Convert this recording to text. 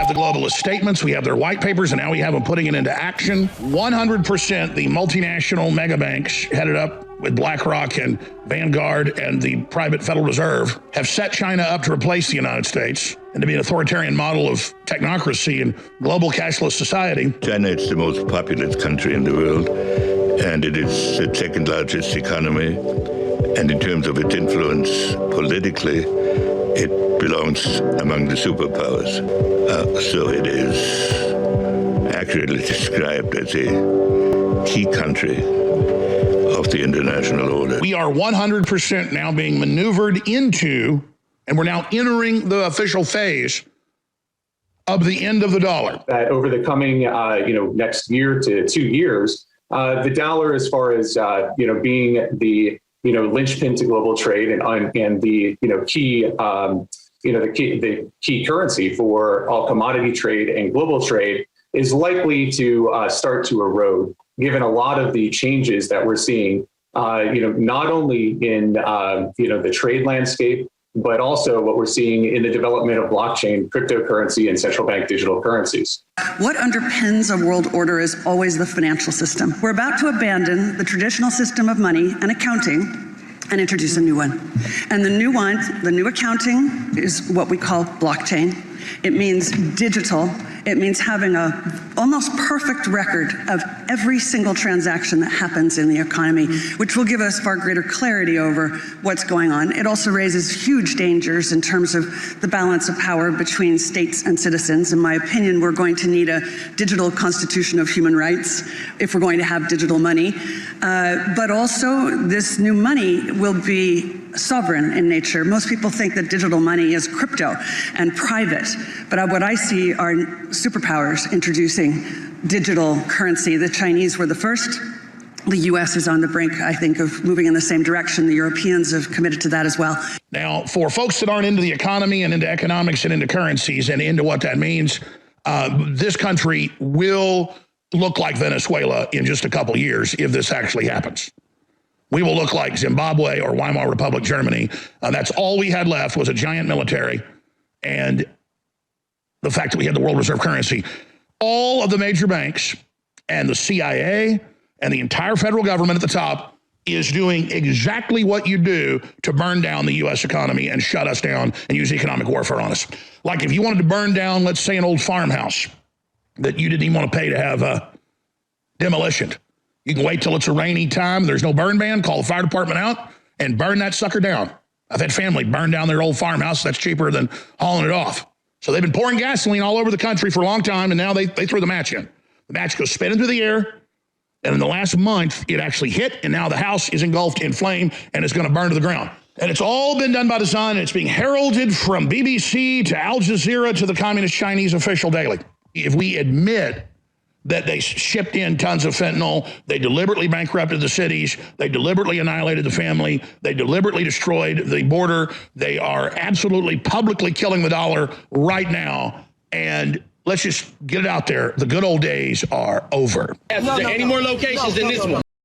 have the globalist statements, we have their white papers, and now we have them putting it into action. 100% the multinational mega banks headed up with BlackRock and Vanguard and the private Federal Reserve have set China up to replace the United States and to be an authoritarian model of technocracy and global cashless society. China is the most populous country in the world, and it is the second largest economy. And in terms of its influence politically, it belongs among the superpowers. So it is accurately described as a key country of the international order. We are 100% now being maneuvered into, and we're now entering the official phase of the end of the dollar. That over the coming, next year to 2 years, the dollar, as far as being the linchpin to global trade and the key the key currency for all commodity trade and global trade, is likely to start to erode, given a lot of the changes that we're seeing, not only in the trade landscape, but also what we're seeing in the development of blockchain, cryptocurrency, and central bank digital currencies. What underpins a world order is always the financial system. We're about to abandon the traditional system of money and accounting and introduce a new one. And the new accounting is what we call blockchain. It means digital. It means having a almost perfect record of every single transaction that happens in the economy, which will give us far greater clarity over what's going on. It also raises huge dangers in terms of the balance of power between states and citizens. In my opinion, we're going to need a digital constitution of human rights if we're going to have digital money. But also, this new money will be sovereign in nature. Most people think that digital money is crypto and private, but what I see are superpowers introducing digital currency. The Chinese were the first. The US is on the brink, I think, of moving in the same direction. The Europeans have committed to that as well. Now, for folks that aren't into the economy and into economics and into currencies and into what that means, this country will look like Venezuela in just a couple years if this actually happens. We will look like Zimbabwe or Weimar Republic, Germany. That's all we had left was a giant military and the fact that we had the world reserve currency. All of the major banks and the CIA and the entire federal government at the top is doing exactly what you do to burn down the U.S. economy and shut us down and use economic warfare on us. Like if you wanted to burn down, let's say, an old farmhouse that you didn't even want to pay to have demolitioned. You can wait till it's a rainy time, there's no burn ban, call the fire department out and burn that sucker down. I've had family burn down their old farmhouse. That's cheaper than hauling it off. So they've been pouring gasoline all over the country for a long time, and now they throw the match in. The match goes spinning through the air, and in the last month, it actually hit, and now the house is engulfed in flame, and it's going to burn to the ground. And it's all been done by design, and it's being heralded from BBC to Al Jazeera to the Communist Chinese official daily. If we admit that they shipped in tons of fentanyl, they deliberately bankrupted the cities, they deliberately annihilated the family, they deliberately destroyed the border, they are absolutely publicly killing the dollar right now, and let's just get it out there, the good old days are over. Any more locations than this one?